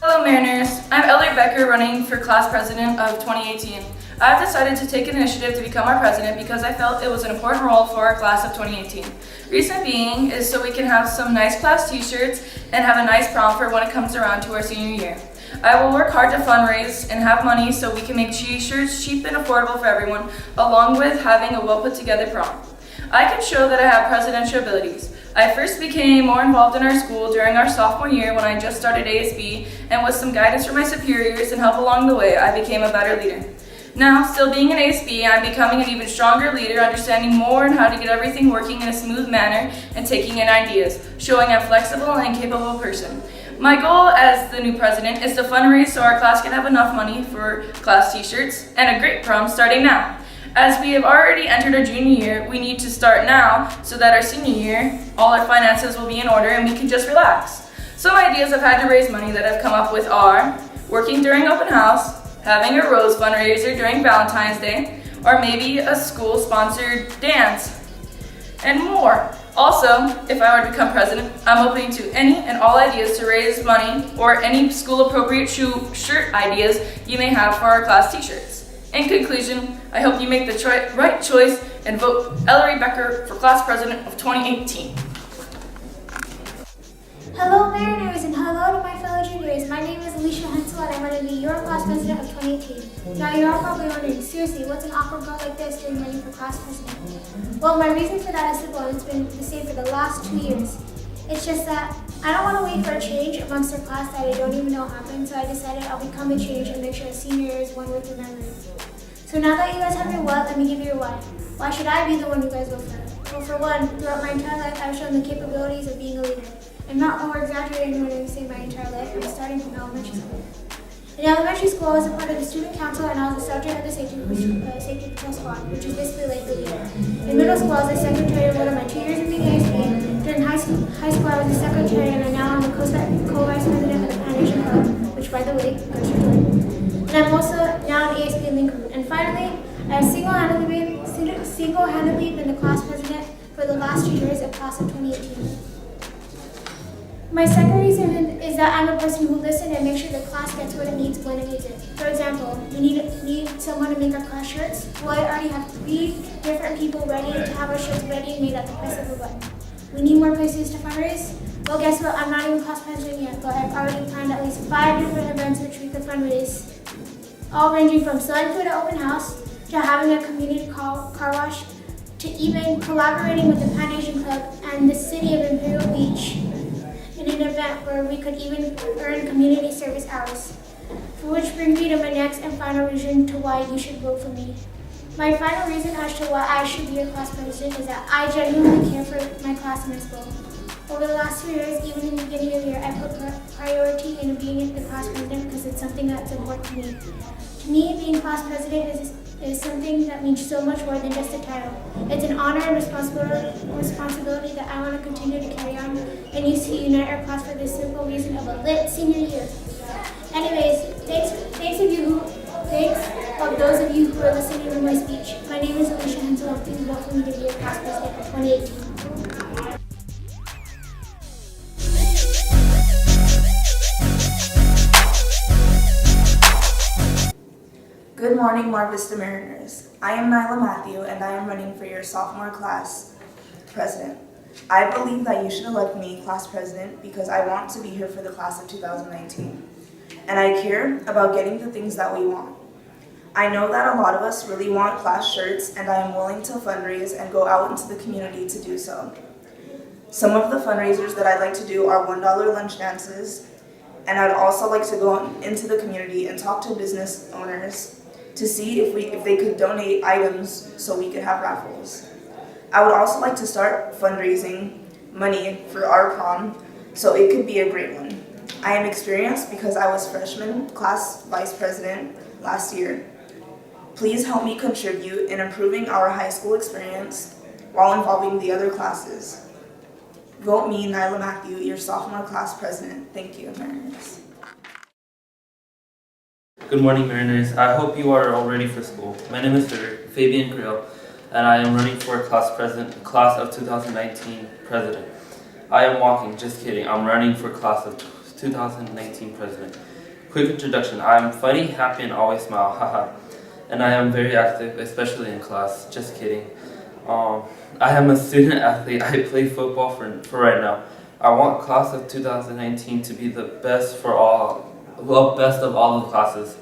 Hello Mariners, I'm Elliot Becker running for class president of 2018. I've decided to take an initiative to become our president because I felt it was an important role for our class of 2018. Reason being is so we can have some nice class t-shirts and have a nice prom for when it comes around to our senior year. I will work hard to fundraise and have money so we can make t-shirts cheap and affordable for everyone, along with having a well put together prom. I can show that I have presidential abilities. I first became more involved in our school during our sophomore year when I just started ASB, and with some guidance from my superiors and help along the way, I became a better leader. Now, still being an ASB, I'm becoming an even stronger leader, understanding more on how to get everything working in a smooth manner and taking in ideas, showing I'm a flexible and capable person. My goal as the new president is to fundraise so our class can have enough money for class t-shirts and a great prom starting now. As we have already entered our junior year, we need to start now so that our senior year, all our finances will be in order and we can just relax. Some ideas I've had to raise money that I've come up with are working during open house, having a rose fundraiser during Valentine's Day, or maybe a school-sponsored dance, and more. Also, if I were to become president, I'm open to any and all ideas to raise money or any school-appropriate shirt ideas you may have for our class t-shirts. In conclusion, I hope you make the right choice and vote Ellery Becker for class president of 2018. Hello Mariners and hello to my fellow juniors. My name is Alicia Hensel and I'm going to be your class president of 2018. Now you're all probably wondering, seriously, what's an awkward girl like this doing running for class president? Well, my reason for that is simple and it's been the same for the last 2 years. It's just that I don't want to wait for a change amongst our class that I don't even know happened, so I decided I'll become a change and make sure a senior year is one worth remembering. So now that you guys have your what, let me give you your why. Why should I be the one you guys vote for? Well, for one, throughout my entire life, I've shown the capabilities of being a leader. I'm not over-exaggerating when I say my entire life. I'm starting from elementary school. In elementary school, I was a part of the student council and I was the sergeant of the safety patrol squad, which is basically like the leader. In middle school, I was the secretary of one of my 2 years of being ASB. During high school, I was the secretary and now I'm the co-vice president of the Foundation Club, which by the way, goes for joy. And I'm also now an ASB in Lincoln. And finally, I have single-handedly been the class president for the last 2 years of class of 2018. My second reason is that I'm a person who listens and makes sure the class gets what it needs when it needs it. For example, we need someone to make our class shirts. Well, I already have 3 different people ready to have our shirts ready and made at the press of a button. We need more places to fundraise. Well, guess what? I'm not even class president yet, but I've already planned at least 5 different events which we could fundraise. All ranging from selling food at open house, to having a community car wash, to even collaborating with the Pan Asian Club and the city of Imperial Beach in an event where we could even earn community service hours. For which brings me to my next and final reason to why you should vote for me. My final reason as to why I should be your class president is that I genuinely care for my class and my school. Over the last 2 years, even in the beginning of the year, I put priority in being the class president because it's something that's important to me. To me, being class president is something that means so much more than just a title. It's an honor and responsibility that I want to continue to carry on and use to unite our class for the simple reason of a lit senior year. Anyways, thanks of those of you who are listening to my speech. My name is Alicia Hensel and please vote for me to be your class president for 2018. Good morning, Mar Vista Mariners. I am Nyla Matthew, and I am running for your sophomore class president. I believe that you should elect me class president because I want to be here for the class of 2019. And I care about getting the things that we want. I know that a lot of us really want class shirts, and I am willing to fundraise and go out into the community to do so. Some of the fundraisers that I'd like to do are $1 lunch dances, and I'd also like to go into the community and talk to business owners to see if they could donate items so we could have raffles. I would also like to start fundraising money for our prom so it could be a great one. I am experienced because I was freshman class vice president last year. Please help me contribute in improving our high school experience while involving the other classes. Vote me, Nyla Matthew, your sophomore class president. Thank you, Mariners. Good morning, Mariners. I hope you are all ready for school. My name is Fabian Creel, and I am running for class of 2019 president. I am walking, just kidding. I'm running for class of 2019 president. Quick introduction. I'm funny, happy, and always smile. Haha. And I am very active, especially in class. Just kidding. I am a student athlete. I play football for right now. I want class of 2019 to be the best of all the classes.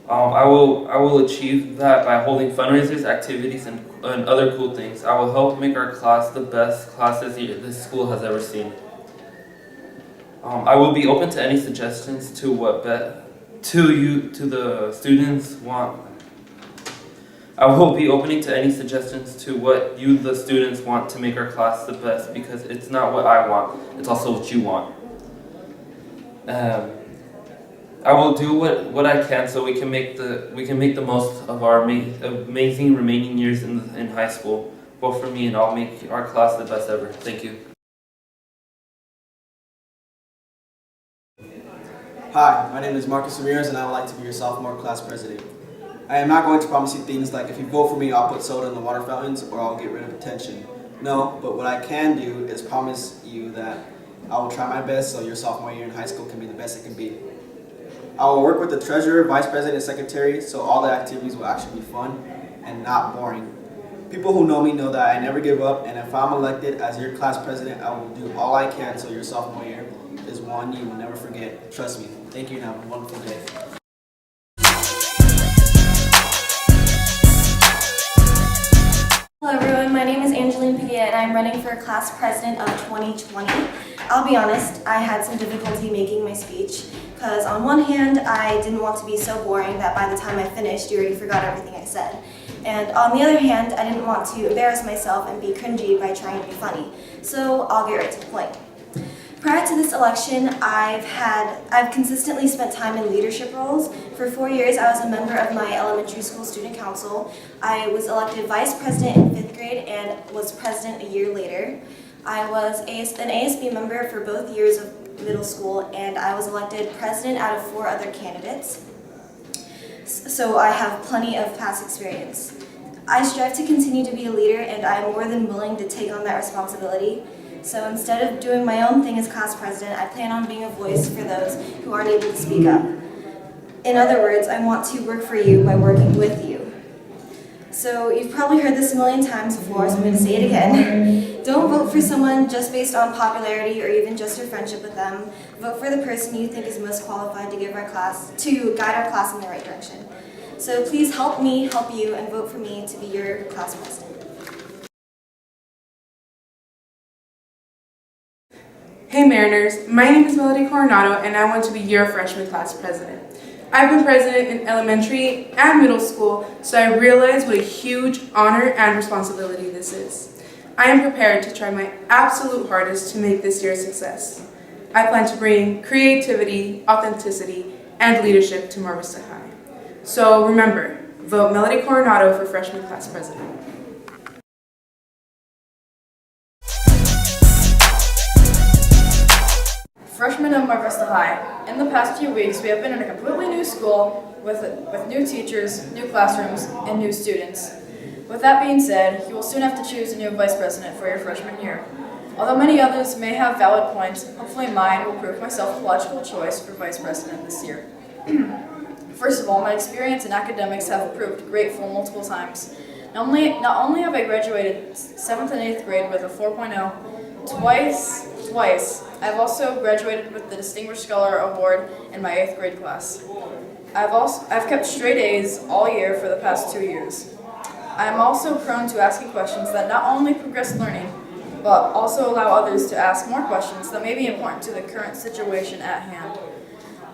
I will achieve that by holding fundraisers, activities, and other cool things. I will help make our class the best class this school has ever seen. I will be open to any suggestions to what the students want. I will be opening to any suggestions to what the students want to make our class the best, because it's not what I want, it's also what you want. I will do what I can so we can make the most of our amazing remaining years in high school. Vote for me and I'll make our class the best ever. Thank you. Hi, my name is Marcus Ramirez and I would like to be your sophomore class president. I am not going to promise you things like if you vote for me, I'll put soda in the water fountains or I'll get rid of attention. No, but what I can do is promise you that I will try my best so your sophomore year in high school can be the best it can be. I will work with the treasurer, vice president, and secretary so all the activities will actually be fun and not boring. People who know me know that I never give up, and if I'm elected as your class president, I will do all I can so your sophomore year is one you will never forget. Trust me. Thank you and have a wonderful day. Hello everyone, my name is Angeline Piguet and I'm running for class president of 2020. I'll be honest, I had some difficulty making my speech because on one hand, I didn't want to be so boring that by the time I finished, you already forgot everything I said. And on the other hand, I didn't want to embarrass myself and be cringy by trying to be funny. So I'll get right to the point. Prior to this election, I've consistently spent time in leadership roles. For 4 years, I was a member of my elementary school student council. I was elected vice president in 5th grade and was president a year later. I was an ASB member for both years of middle school, and I was elected president out of 4 other candidates. So I have plenty of past experience. I strive to continue to be a leader, and I am more than willing to take on that responsibility. So instead of doing my own thing as class president, I plan on being a voice for those who aren't able to speak up. In other words, I want to work for you by working with you. So you've probably heard this a million times before, so I'm going to say it again. Don't vote for someone just based on popularity or even just your friendship with them. Vote for the person you think is most qualified to guide our class in the right direction. So please help me help you and vote for me to be your class president. Hey Mariners, my name is Melody Coronado and I want to be your freshman class president. I've been president in elementary and middle school, so I realize what a huge honor and responsibility this is. I am prepared to try my absolute hardest to make this year a success. I plan to bring creativity, authenticity, and leadership to Mar Vista High. So remember, vote Melody Coronado for freshman class president. Freshmen of Mar Vista High. In the past few weeks, we have been in a completely new school with new teachers, new classrooms, and new students. With that being said, you will soon have to choose a new vice president for your freshman year. Although many others may have valid points, hopefully mine will prove myself a logical choice for vice president this year. First of all, my experience in academics have proved grateful multiple times. Not only have I graduated 7th and 8th grade with a 4.0 twice, I've also graduated with the Distinguished Scholar Award in my 8th grade class. I've kept straight A's all year for the past 2 years. I am also prone to asking questions that not only progress learning, but also allow others to ask more questions that may be important to the current situation at hand.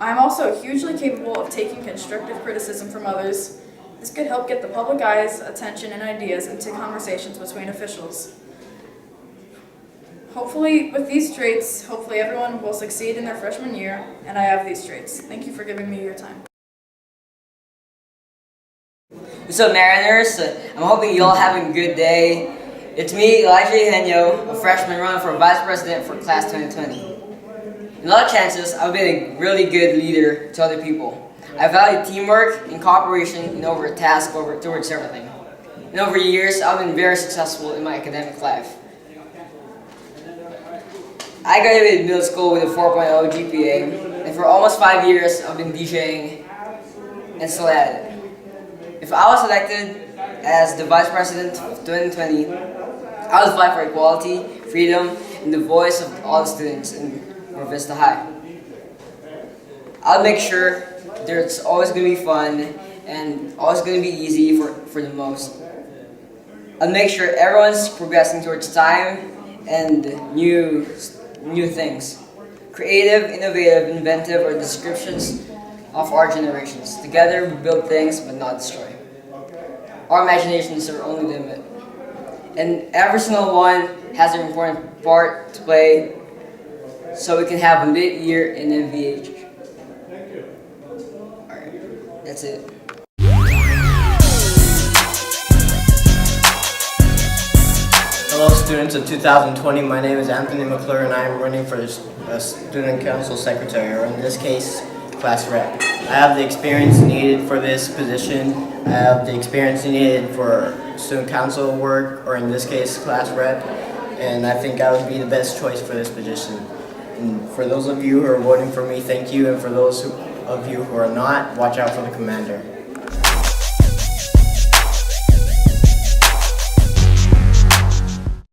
I am also hugely capable of taking constructive criticism from others. This could help get the public eye's attention and ideas into conversations between officials. Hopefully, with these traits, hopefully everyone will succeed in their freshman year, and I have these traits. Thank you for giving me your time. What's up, Mariners? I'm hoping you all having a good day. It's me, Elijah Eugenio, a freshman running for vice president for class 2020. In a lot of chances, I'll be a really good leader to other people. I value teamwork and cooperation and over a task towards everything. And over years, I've been very successful in my academic life. I graduated middle school with a 4.0 GPA, and for almost 5 years, I've been DJing and still at it. If I was elected as the Vice President of 2020, I would fight for equality, freedom, and the voice of all the students in Mar Vista High. I'll make sure there's always going to be fun and always going to be easy for the most. I'll make sure everyone's progressing towards time and new things. Creative, innovative, inventive are descriptions of our generations. Together we build things but not destroy. Our imaginations are only limit. And every single one has an important part to play so we can have a lit year in MVH. Alright, that's it. Hello students of 2020, my name is Anthony McClure and I am running for Student Council Secretary, or in this case, Class Rep. I have the experience needed for this position. I have the experience needed for Student Council work, or in this case, Class Rep, and I think I would be the best choice for this position. And for those of you who are voting for me, thank you, and for those of you who are not, watch out for the commander.